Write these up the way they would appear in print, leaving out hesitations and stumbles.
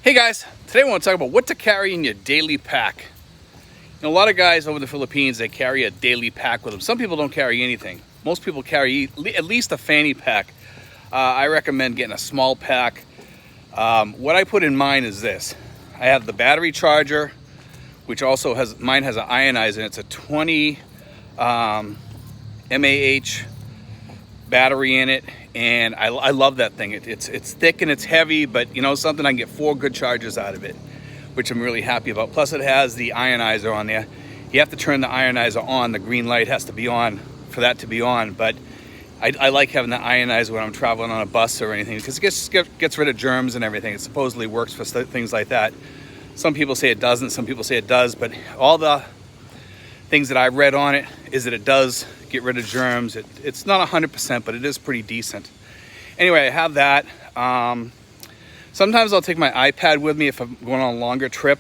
Hey guys, today I want to talk about what to carry in your daily pack. A lot of guys over in the Philippines, they carry a daily pack with them. Some people don't carry anything. Most people carry at least a fanny pack. I recommend getting a small pack. What I put in mine is this. I have the battery charger, which also mine has an ionizer. It's a 20 mAh battery in it, and I love that thing. It's thick and it's heavy, but you know something, I can get 4 good charges out of it, which I'm really happy about. Plus it has the ionizer on there. You have to turn the ionizer on. The green light has to be on for that to be on, but I like having the ionizer when I'm traveling on a bus or anything, because it gets rid of germs and everything. It supposedly works for things like that. Some people say it doesn't, some people say it does, but all the things that I've read on it is that it does get rid of germs. It's not 100%, but it is pretty decent. Anyway, I have that. Sometimes I'll take my iPad with me if I'm going on a longer trip,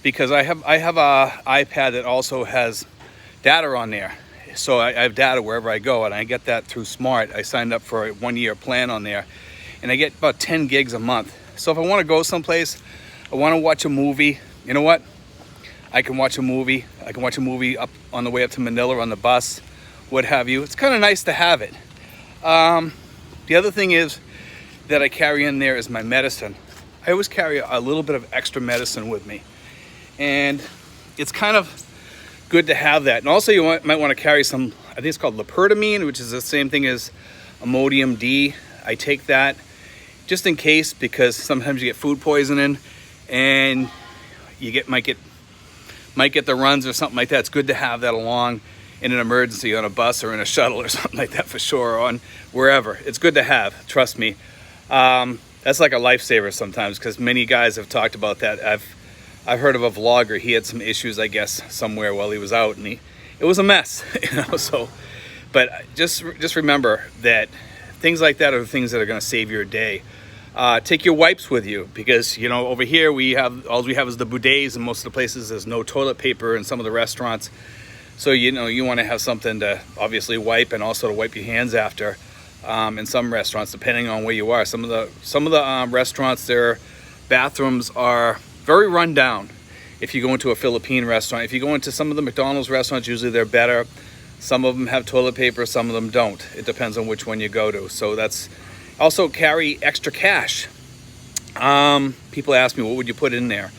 because I have a iPad that also has data on there. So I have data wherever I go, and I get that through Smart. I signed up for a 1-year plan on there, and I get about 10 gigs a month. So if I want to go someplace, I want to watch a movie, you know what? I can watch a movie. I can watch a movie up on the way up to Manila on the bus, what have you. It's kind of nice to have it. The other thing is that I carry in there is my medicine. I always carry a little bit of extra medicine with me, and it's kind of good to have that. And also you might want to carry some, I think it's called Liperdamine, which is the same thing as Imodium D. I take that just in case, because sometimes you get food poisoning and you might get the runs or something like that. It's good to have that along in an emergency on a bus or in a shuttle or something like that, for sure, or on wherever. It's good to have, trust me. That's like a lifesaver sometimes, because many guys have talked about that. I've heard of a vlogger. He had some issues, I guess, somewhere while he was out, and it was a mess, you know. So, but just remember that things like that are the things that are going to save your day. Take your wipes with you, because you know over here all we have is the bidets, and most of the places there's no toilet paper in some of the restaurants. So you know you want to have something to obviously wipe, and also to wipe your hands after. In some restaurants, depending on where you are, some of the restaurants, their bathrooms are very run down. If you go into a Philippine restaurant, if you go into some of the McDonald's restaurants, usually they're better. Some of them have toilet paper, some of them don't. It depends on which one you go to. So that's also carry extra cash. People ask me, what would you put in there?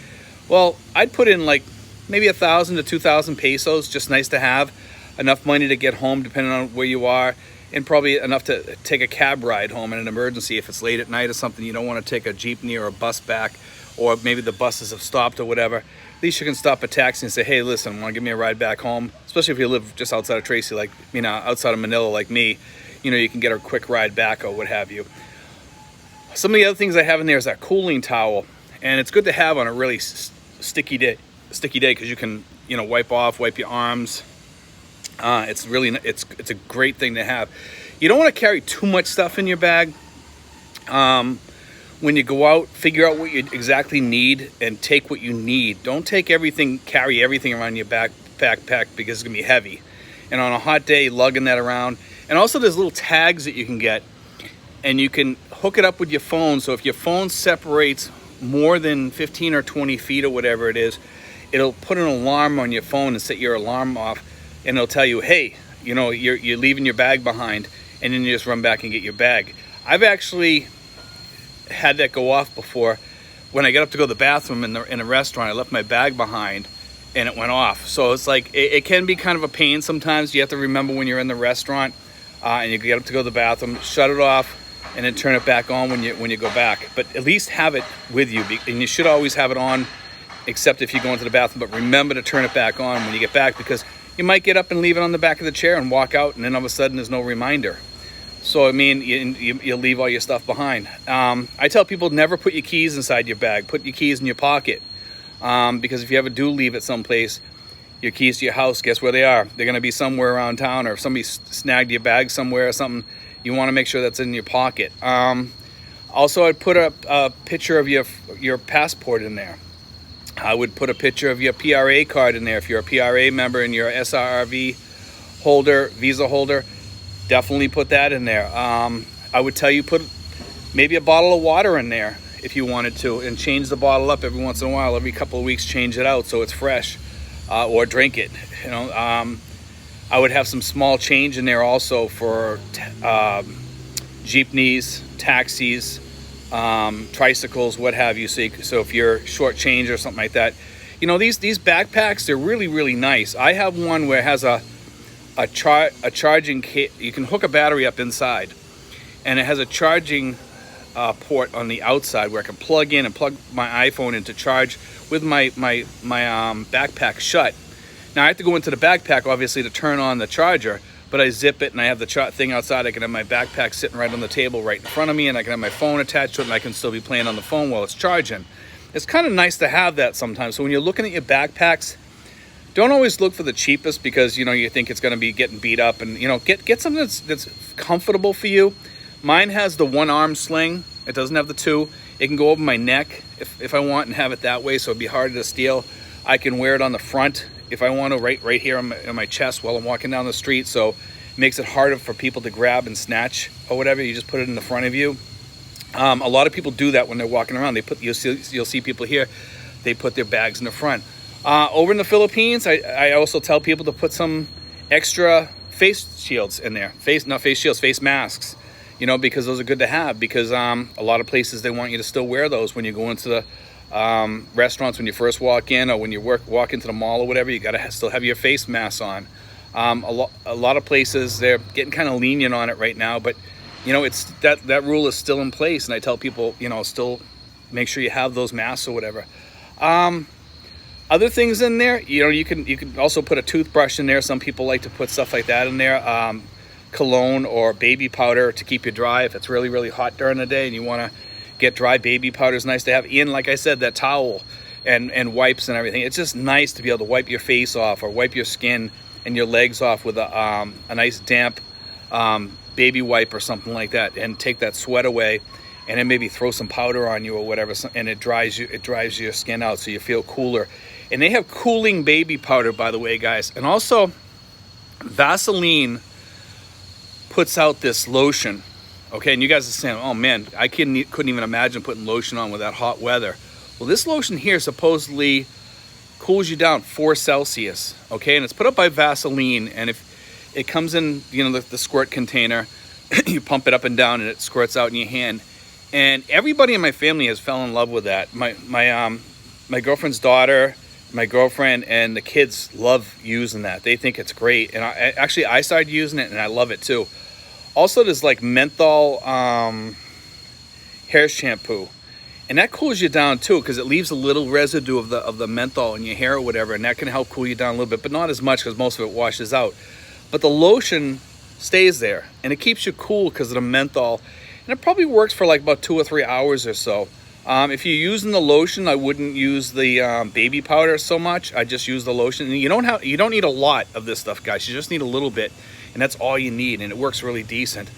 Well, I'd put in like maybe 1,000 to 2,000 pesos. Just nice to have enough money to get home, depending on where you are, and probably enough to take a cab ride home in an emergency. If it's late at night or something, you don't want to take a jeepney or a bus back, or maybe the buses have stopped or whatever. At least you can stop a taxi and say, hey, listen, want to give me a ride back home? Especially if you live just outside of Tracy, like, you know, outside of Manila like me, you know, you can get a quick ride back or what have you. Some of the other things I have in there is that cooling towel, and it's good to have on a really sticky day, because you can, you know, wipe your arms. It's a great thing to have. You don't want to carry too much stuff in your bag. When you go out, figure out what you exactly need and take what you need. Don't take everything, carry everything around your backpack, because it's gonna be heavy. And on a hot day, lugging that around. And also there's little tags that you can get, and you can hook it up with your phone. So if your phone separates more than 15 or 20 feet or whatever it is, it'll put an alarm on your phone and set your alarm off, and it'll tell you, hey, you know, you're leaving your bag behind, and then you just run back and get your bag. I've actually had that go off before. When I got up to go to the bathroom in a restaurant, I left my bag behind and it went off. So it's like, it can be kind of a pain sometimes. You have to remember when you're in the restaurant and you get up to go to the bathroom, shut it off, and then turn it back on when you go back. But at least have it with you, and you should always have it on, except if you go into the bathroom. But remember to turn it back on when you get back, because you might get up and leave it on the back of the chair and walk out, and then all of a sudden there's no reminder. So I mean, you'll leave all your stuff behind. I tell people, never put your keys inside your bag. Put your keys in your pocket, because if you ever do leave it someplace, your keys to your house, guess where they are? They're going to be somewhere around town, or if somebody snagged your bag somewhere or something, you want to make sure that's in your pocket. Also, I'd put a picture of your passport in there. I would put a picture of your PRA card in there. If you're a PRA member and you're a SRV holder, visa holder, definitely put that in there. I would tell you, put maybe a bottle of water in there. if you wanted to, and change the bottle up every once in a while. Every couple of weeks, change it out so it's fresh, or drink it. You know, I would have some small change in there also for jeepneys, taxis, tricycles, what have you. So if you're short change or something like that, you know, these backpacks, they're really, really nice. I have one where it has a charging you can hook a battery up inside, and it has a charging port on the outside where I can plug in and plug my iPhone in to charge with my backpack shut. Now I have to go into the backpack obviously to turn on the charger, but I zip it and I have the thing outside. I can have my backpack sitting right on the table right in front of me, and I can have my phone attached to it, and I can still be playing on the phone while it's charging. It's kind of nice to have that sometimes. So when you're looking at your backpacks, don't always look for the cheapest, because you know you think it's going to be getting beat up, and you know get something that's comfortable for you. Mine has the one arm sling. It doesn't have the two. It can go over my neck if I want and have it that way, so it'd be harder to steal. I can wear it on the front if I want to, right here on my chest while I'm walking down the street, so it makes it harder for people to grab and snatch or whatever. You just put it in the front of you. A lot of people do that when they're walking around. You'll see people here, they put their bags in the front. Over in the Philippines, I also tell people to put some extra face shields in there. Face masks, you know, because those are good to have, because a lot of places, they want you to still wear those when you go into the restaurants, when you first walk in, or when you walk into the mall or whatever. You got to still have your face mask on. A lot of places, they're getting kind of lenient on it right now, but you know, it's that rule is still in place, and I tell people, you know, still make sure you have those masks or whatever. Other things in there, you know, you can also put a toothbrush in there. Some people like to put stuff like that in there. Cologne or baby powder to keep you dry if it's really, really hot during the day and you want to get dry. Baby powder is nice to have. And like I said, that towel and wipes and everything. It's just nice to be able to wipe your face off or wipe your skin and your legs off with a nice damp baby wipe or something like that, and take that sweat away, and then maybe throw some powder on you or whatever, and it dries your skin out so you feel cooler. And they have cooling baby powder, by the way, guys. And also Vaseline puts out this lotion, okay? And you guys are saying, oh man, I couldn't even imagine putting lotion on with that hot weather. Well, this lotion here supposedly cools you down 4 Celsius, okay? And it's put up by Vaseline, and if it comes in, you know, the squirt container, you pump it up and down and it squirts out in your hand. And everybody in my family has fell in love with that. My girlfriend's daughter, my girlfriend, and the kids love using that. They think it's great. And I started using it and I love it too. Also, there's like menthol hair shampoo. And that cools you down too, because it leaves a little residue of the menthol in your hair or whatever, and that can help cool you down a little bit, but not as much because most of it washes out. But the lotion stays there, and it keeps you cool because of the menthol, and it probably works for like about 2 or 3 hours or so. If you're using the lotion, I wouldn't use the baby powder so much. I just use the lotion. And you don't need a lot of this stuff, guys. You just need a little bit, and that's all you need, and it works really decent.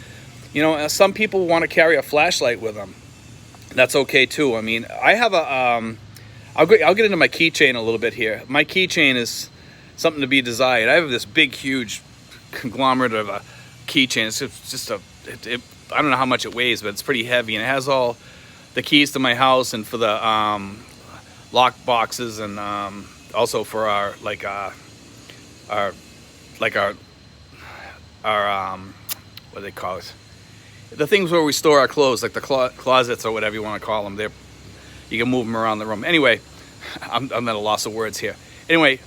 You know, some people want to carry a flashlight with them. That's okay too. I mean, I have a I'll get into my keychain a little bit here. My keychain is something to be desired. I have this big, huge conglomerate of a keychain. It's just I don't know how much it weighs, but it's pretty heavy, and it has all the keys to my house and for the lock boxes, and also for our what do they call it? The things where we store our clothes, like the closets or whatever you want to call them. You can move them around the room. Anyway, I'm at a loss of words here. Anyway,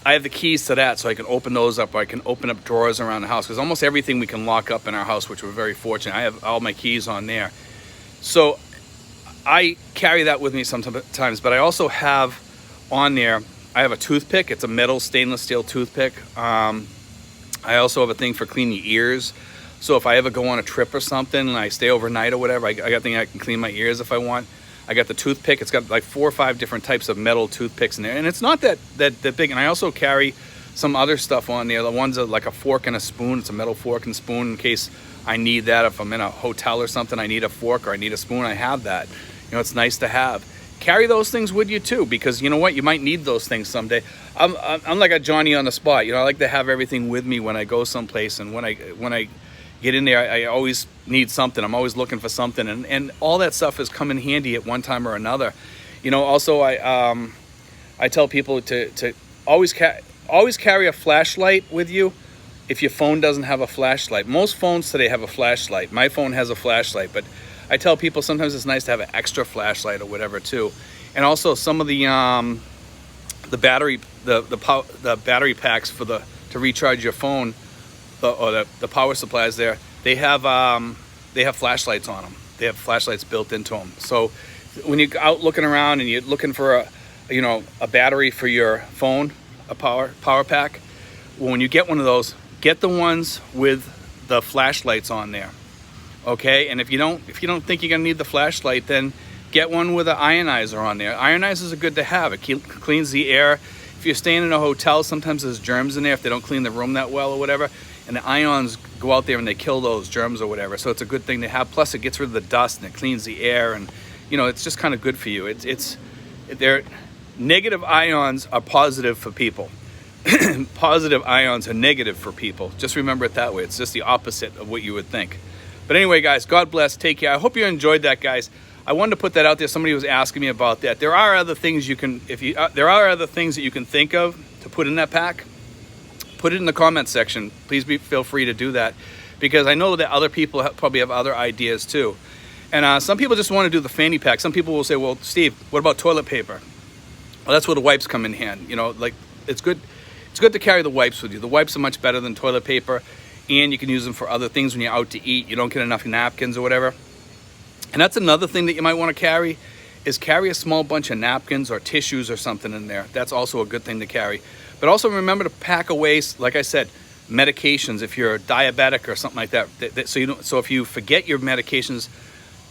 I have the keys to that, so I can open those up, or I can open up drawers around the house, because almost everything we can lock up in our house, which we're very fortunate. I have all my keys on there. So I carry that with me sometimes, but I also have on there, I have a toothpick. It's a metal stainless steel toothpick. I also have a thing for cleaning ears. So if I ever go on a trip or something and I stay overnight or whatever, I got a thing I can clean my ears if I want. I got the toothpick. It's got like 4 or 5 different types of metal toothpicks in there, and it's not that big. And I also carry some other stuff on there. The ones are like a fork and a spoon. It's a metal fork and spoon in case I need that. If I'm in a hotel or something, I need a fork or I need a spoon, I have that. You know, it's nice to have. Carry those things with you too, because you know what, you might need those things someday. I'm like a Johnny on the spot. You know, I like to have everything with me when I go someplace, and when I get in there. I always need something. I'm always looking for something, and all that stuff has come in handy at one time or another. You know, also I tell people to always carry a flashlight with you if your phone doesn't have a flashlight. Most phones today have a flashlight. My phone has a flashlight, but I tell people sometimes it's nice to have an extra flashlight or whatever too. And also some of the battery battery packs to recharge your phone, the power supplies there, they have flashlights on them. They have flashlights built into them. So when you're out looking around and you're looking for a battery for your phone, a power pack, when you get one of those, get the ones with the flashlights on there. Okay, and if you don't think you're gonna need the flashlight, then get one with an ionizer on there. Ionizers are good to have. It cleans the air. If you're staying in a hotel, sometimes there's germs in there if they don't clean the room that well or whatever, and the ions go out there and they kill those germs or whatever. So it's a good thing to have. Plus, it gets rid of the dust and it cleans the air, and it's just kind of good for you. Negative ions are positive for people. Positive ions are negative for people. Just remember it that way. It's just the opposite of what you would think. But anyway, guys, God bless. Take care. I hope you enjoyed that, guys. I wanted to put that out there. Somebody was asking me about that. There are other things there are other things that you can think of to put in that pack. Put it in the comment section. Please feel free to do that, because I know that other people probably have other ideas too. And some people just want to do the fanny pack. Some people will say, "Well, Steve, what about toilet paper?" Well, that's where the wipes come in hand. Like it's good. It's good to carry the wipes with you. The wipes are much better than toilet paper, and you can use them for other things when you're out to eat. You don't get enough napkins or whatever. And that's another thing that you might want to carry, is carry a small bunch of napkins or tissues or something in there. That's also a good thing to carry. But also remember to pack away, like I said, medications if you're diabetic or something like that. So if you forget your medications,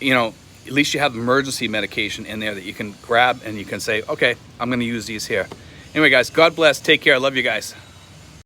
at least you have emergency medication in there that you can grab and you can say, okay, I'm going to use these here. Anyway, guys, God bless. Take care. I love you guys.